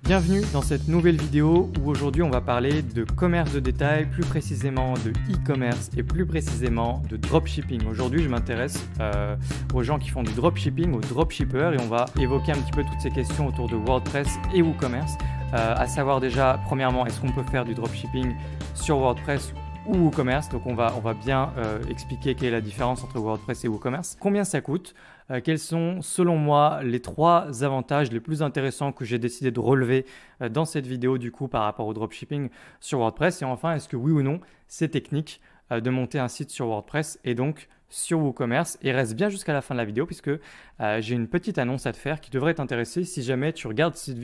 Bienvenue dans cette nouvelle vidéo où aujourd'hui on va parler de commerce de détail, plus précisément de e-commerce et plus précisément de dropshipping. Aujourd'hui je m'intéresse aux gens qui font du dropshipping, aux dropshippers, et on va évoquer un petit peu toutes ces questions autour de WordPress et WooCommerce. À savoir déjà, premièrement, est-ce qu'on peut faire du dropshipping sur WordPress ou WooCommerce? Donc on va bien expliquer quelle est la différence entre WordPress et WooCommerce. Combien ça coûte? Quels sont selon moi les 3 avantages les plus intéressants que j'ai décidé de relever dans cette vidéo du coup par rapport au dropshipping sur WordPress? Et enfin, est-ce que oui ou non c'est technique de monter un site sur WordPress et donc sur WooCommerce? Et reste bien jusqu'à la fin de la vidéo puisque j'ai une petite annonce à te faire qui devrait t'intéresser si jamais tu regardes cette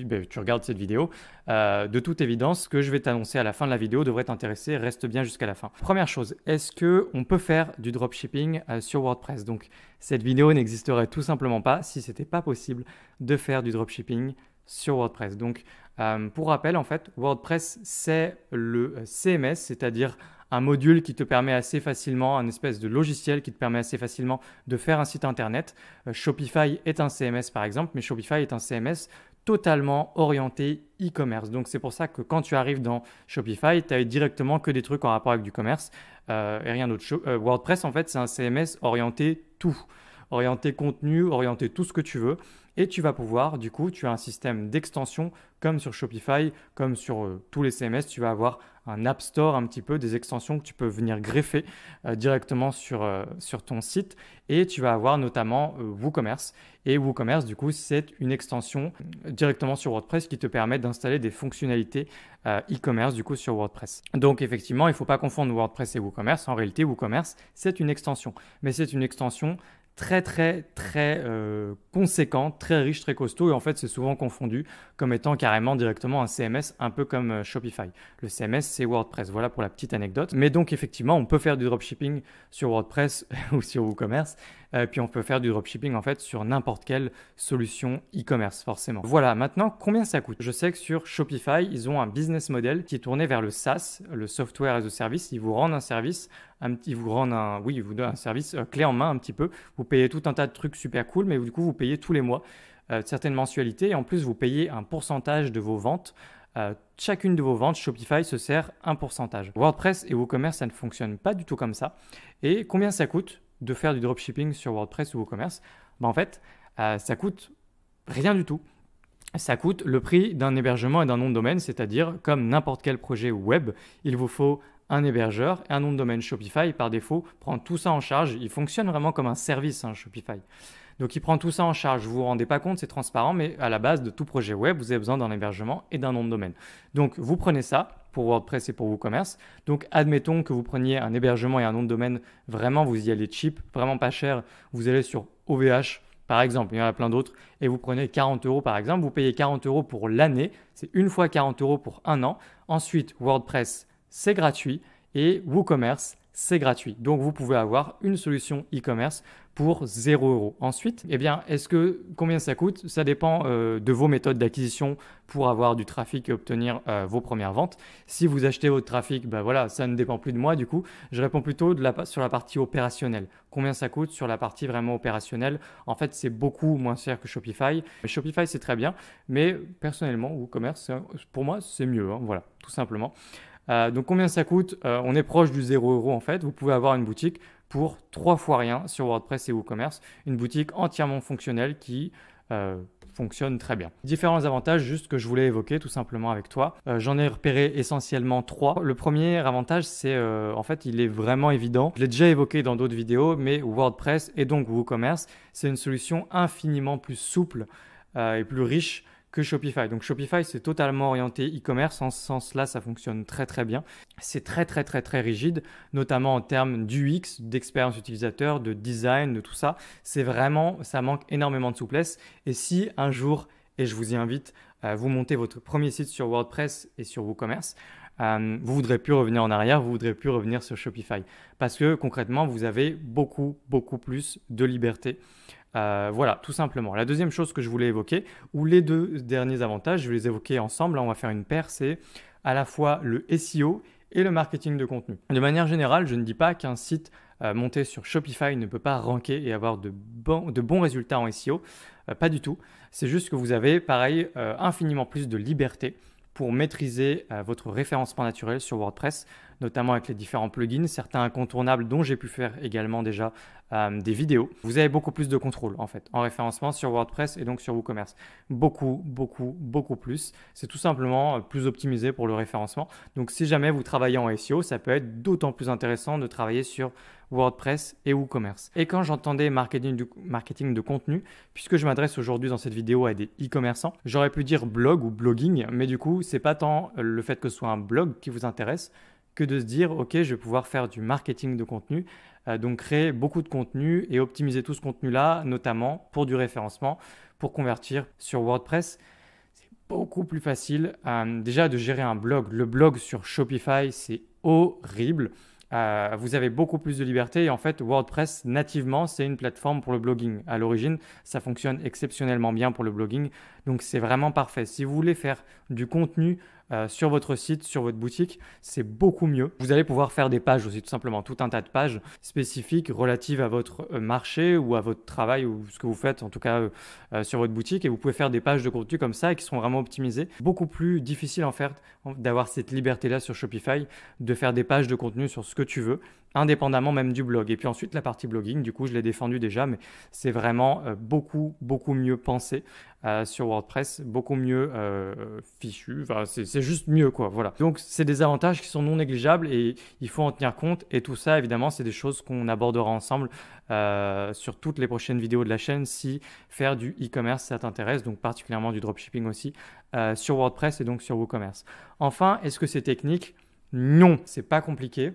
vidéo. De toute évidence, ce que je vais t'annoncer à la fin de la vidéo devrait t'intéresser. Reste bien jusqu'à la fin. Première chose, est-ce qu'on peut faire du dropshipping sur WordPress? Donc cette vidéo n'existerait tout simplement pas si ce n'était pas possible de faire du dropshipping sur WordPress. Donc pour rappel, en fait, WordPress c'est le CMS, c'est-à-dire un module qui te permet assez facilement, un espèce de logiciel qui te permet assez facilement de faire un site internet. Shopify est un CMS par exemple, mais Shopify est un CMS totalement orienté e-commerce. Donc c'est pour ça que quand tu arrives dans Shopify, tu as directement que des trucs en rapport avec du commerce et rien d'autre. WordPress en fait c'est un CMS orienté tout, orienté contenu, orienté tout ce que tu veux. Et tu vas pouvoir, du coup, tu as un système d'extension comme sur Shopify, comme sur tous les CMS, tu vas avoir un App Store un petit peu, des extensions que tu peux venir greffer directement sur ton site. Et tu vas avoir notamment WooCommerce. Et WooCommerce, du coup, c'est une extension directement sur WordPress qui te permet d'installer des fonctionnalités e-commerce, du coup, sur WordPress. Donc, effectivement, il ne faut pas confondre WordPress et WooCommerce. En réalité, WooCommerce, c'est une extension. Mais c'est une extension très conséquent, très riche, très costaud, et en fait c'est souvent confondu comme étant carrément directement un CMS, un peu comme Shopify. Le CMS c'est WordPress, voilà pour la petite anecdote. Mais donc effectivement on peut faire du dropshipping sur WordPress ou sur WooCommerce, puis on peut faire du dropshipping en fait sur n'importe quelle solution e-commerce forcément. Voilà, maintenant combien ça coûte? Je sais que sur Shopify ils ont un business model qui est tourné vers le SaaS, le Software as a Service. Ils vous rendent un service, ils vous donnent un service clé en main un petit peu. Vous payez tout un tas de trucs super cool, mais du coup, vous payez tous les mois certaines mensualités et en plus, vous payez un pourcentage de vos ventes. Chacune de vos ventes, Shopify se sert un pourcentage. WordPress et WooCommerce, ça ne fonctionne pas du tout comme ça. Et combien ça coûte de faire du dropshipping sur WordPress ou WooCommerce? En fait, ça coûte rien du tout. Ça coûte le prix d'un hébergement et d'un nom de domaine, c'est-à-dire comme n'importe quel projet web, il vous faut un hébergeur et un nom de domaine. Shopify, par défaut, prend tout ça en charge. Il fonctionne vraiment comme un service, Shopify. Donc, il prend tout ça en charge. Vous ne vous rendez pas compte, c'est transparent, mais à la base de tout projet web, vous avez besoin d'un hébergement et d'un nom de domaine. Donc, vous prenez ça pour WordPress et pour WooCommerce. Donc, admettons que vous preniez un hébergement et un nom de domaine. Vraiment, vous y allez cheap, vraiment pas cher. Vous allez sur OVH, par exemple, il y en a plein d'autres, et vous prenez 40 € par exemple. Vous payez 40 € pour l'année. C'est une fois 40 € pour un an. Ensuite, WordPress, c'est gratuit et WooCommerce, c'est gratuit. Donc, vous pouvez avoir une solution e-commerce pour 0 €. Ensuite, combien ça coûte? Ça dépend de vos méthodes d'acquisition pour avoir du trafic et obtenir vos premières ventes. Si vous achetez votre trafic, ça ne dépend plus de moi. Du coup, je réponds plutôt sur la partie opérationnelle. Combien ça coûte sur la partie vraiment opérationnelle? En fait, c'est beaucoup moins cher que Shopify. Shopify, c'est très bien, mais personnellement, WooCommerce, pour moi, c'est mieux. Voilà, tout simplement. Donc combien ça coûte? On est proche du 0 € en fait. Vous pouvez avoir une boutique pour 3 fois rien sur WordPress et WooCommerce. Une boutique entièrement fonctionnelle qui fonctionne très bien. Différents avantages juste que je voulais évoquer tout simplement avec toi. J'en ai repéré essentiellement 3. Le premier avantage, c'est en fait, il est vraiment évident. Je l'ai déjà évoqué dans d'autres vidéos, mais WordPress et donc WooCommerce, c'est une solution infiniment plus souple et plus riche que Shopify. Donc Shopify, c'est totalement orienté e-commerce. En ce sens-là, ça fonctionne très bien. C'est très rigide, notamment en termes d'UX, d'expérience utilisateur, de design, de tout ça. C'est vraiment, ça manque énormément de souplesse. Et si un jour, et je vous y invite, vous montez votre premier site sur WordPress et sur WooCommerce, vous ne voudrez plus revenir en arrière, vous ne voudrez plus revenir sur Shopify. Parce que concrètement, vous avez beaucoup plus de liberté. Voilà, tout simplement. La deuxième chose que je voulais évoquer, ou les 2 derniers avantages, je vais les évoquer ensemble. Là, on va faire une paire, c'est à la fois le SEO et le marketing de contenu. De manière générale, je ne dis pas qu'un site monté sur Shopify ne peut pas ranker et avoir de bons résultats en SEO. Pas du tout. C'est juste que vous avez, pareil, infiniment plus de liberté pour maîtriser votre référencement naturel sur WordPress, notamment avec les différents plugins, certains incontournables dont j'ai pu faire également déjà des vidéos. Vous avez beaucoup plus de contrôle en fait en référencement sur WordPress et donc sur WooCommerce. Beaucoup plus. C'est tout simplement plus optimisé pour le référencement. Donc si jamais vous travaillez en SEO, ça peut être d'autant plus intéressant de travailler sur WordPress et WooCommerce. Et quand j'entendais marketing de contenu, puisque je m'adresse aujourd'hui dans cette vidéo à des e-commerçants, j'aurais pu dire blog ou blogging, mais du coup, c'est pas tant le fait que ce soit un blog qui vous intéresse que de se dire, ok, je vais pouvoir faire du marketing de contenu, donc créer beaucoup de contenu et optimiser tout ce contenu-là, notamment pour du référencement, pour convertir sur WordPress. C'est beaucoup plus facile déjà de gérer un blog. Le blog sur Shopify, c'est horrible. Vous avez beaucoup plus de liberté et en fait WordPress nativement c'est une plateforme pour le blogging. À l'origine ça fonctionne exceptionnellement bien pour le blogging, donc c'est vraiment parfait. Si vous voulez faire du contenu sur votre site, sur votre boutique, c'est beaucoup mieux. Vous allez pouvoir faire des pages aussi tout simplement, tout un tas de pages spécifiques relatives à votre marché ou à votre travail ou ce que vous faites en tout cas sur votre boutique, et vous pouvez faire des pages de contenu comme ça et qui seront vraiment optimisées. Beaucoup plus difficile en fait d'avoir cette liberté là sur Shopify, de faire des pages de contenu sur ce que tu veux, indépendamment même du blog. Et puis ensuite la partie blogging, du coup je l'ai défendu déjà, mais c'est vraiment beaucoup mieux pensé sur WordPress, beaucoup mieux fichu, enfin, c'est juste mieux quoi, voilà. Donc c'est des avantages qui sont non négligeables et il faut en tenir compte, et tout ça évidemment c'est des choses qu'on abordera ensemble sur toutes les prochaines vidéos de la chaîne si faire du e-commerce ça t'intéresse, donc particulièrement du dropshipping aussi sur WordPress et donc sur WooCommerce. Enfin, est-ce que c'est technique? Non, c'est pas compliqué.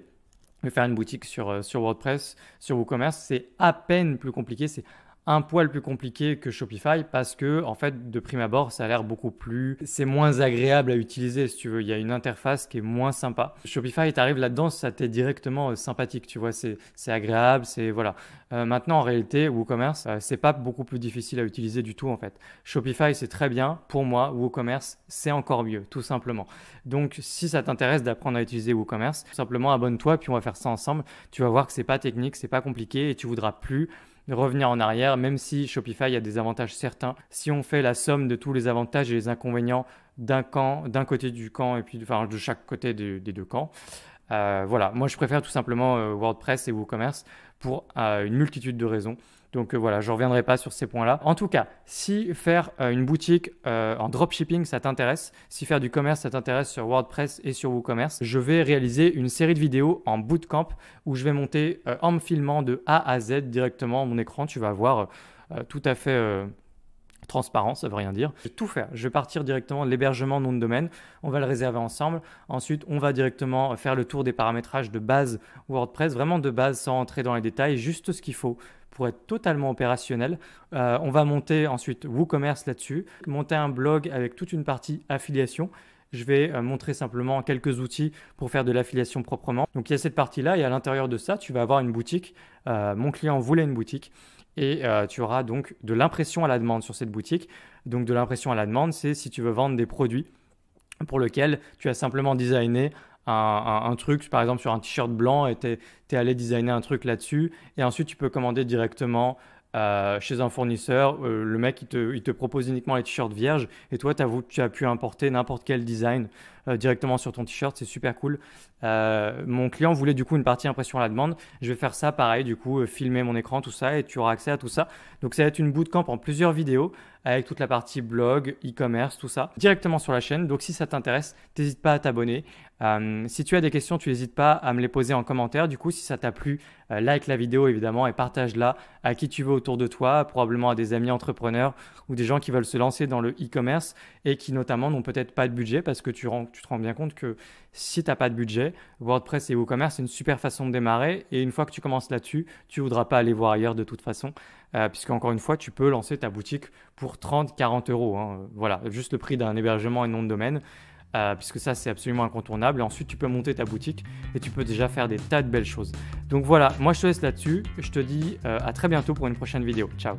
De faire une boutique sur WordPress, sur WooCommerce, c'est à peine plus compliqué, c'est un poil plus compliqué que Shopify parce que en fait de prime abord ça a l'air beaucoup plus, c'est moins agréable à utiliser si tu veux, il y a une interface qui est moins sympa. Shopify, t'arrives là-dedans, ça t'est directement sympathique, tu vois, c'est agréable, c'est voilà. Maintenant en réalité WooCommerce c'est pas beaucoup plus difficile à utiliser du tout en fait. Shopify c'est très bien, pour moi WooCommerce c'est encore mieux tout simplement. Donc si ça t'intéresse d'apprendre à utiliser WooCommerce, tout simplement abonne-toi puis on va faire ça ensemble. Tu vas voir que c'est pas technique, c'est pas compliqué et tu voudras plus revenir en arrière, même si Shopify a des avantages certains. Si on fait la somme de tous les avantages et les inconvénients d'un côté du camp et puis enfin, de chaque côté des deux camps, voilà, moi je préfère tout simplement WordPress et WooCommerce pour une multitude de raisons. Donc voilà, je ne reviendrai pas sur ces points-là. En tout cas, si faire une boutique en dropshipping, ça t'intéresse, si faire du commerce, ça t'intéresse sur WordPress et sur WooCommerce, je vais réaliser une série de vidéos en bootcamp où je vais monter en me filmant de A à Z directement mon écran. Tu vas voir tout à fait transparent, ça veut rien dire. Je vais tout faire. Je vais partir directement de l'hébergement nom de domaine. On va le réserver ensemble. Ensuite, on va directement faire le tour des paramétrages de base WordPress, vraiment de base sans entrer dans les détails, juste ce qu'il faut pour être totalement opérationnel. On va monter ensuite WooCommerce là-dessus, monter un blog avec toute une partie affiliation. Je vais montrer simplement quelques outils pour faire de l'affiliation proprement. Donc il y a cette partie-là et à l'intérieur de ça, tu vas avoir une boutique. Mon client voulait une boutique et tu auras donc de l'impression à la demande sur cette boutique. Donc de l'impression à la demande, c'est si tu veux vendre des produits pour lesquels tu as simplement designé un truc, par exemple sur un t-shirt blanc, et tu es allé designer un truc là-dessus, et ensuite tu peux commander directement chez un fournisseur. Le mec il te propose uniquement les t-shirts vierges, et toi tu as pu importer n'importe quel design directement sur ton t-shirt, c'est super cool. Mon client voulait du coup une partie impression à la demande. Je vais faire ça pareil, du coup filmer mon écran, tout ça, et tu auras accès à tout ça. Donc ça va être une bootcamp en plusieurs vidéos avec toute la partie blog, e-commerce, tout ça directement sur la chaîne. Donc si ça t'intéresse, n'hésite pas à t'abonner. Si tu as des questions, tu n'hésites pas à me les poser en commentaire. Du coup, si ça t'a plu, like la vidéo évidemment et partage-la à qui tu veux autour de toi, probablement à des amis entrepreneurs ou des gens qui veulent se lancer dans le e-commerce et qui notamment n'ont peut-être pas de budget, parce que tu te rends bien compte que si tu n'as pas de budget, WordPress et WooCommerce, c'est une super façon de démarrer, et une fois que tu commences là-dessus, tu ne voudras pas aller voir ailleurs de toute façon, puisque encore une fois, tu peux lancer ta boutique pour 30-40 euros. Hein. Voilà, juste le prix d'un hébergement et nom de domaine. Puisque ça c'est absolument incontournable, et ensuite tu peux monter ta boutique et tu peux déjà faire des tas de belles choses. Donc voilà, moi je te laisse là-dessus, je te dis à très bientôt pour une prochaine vidéo. Ciao.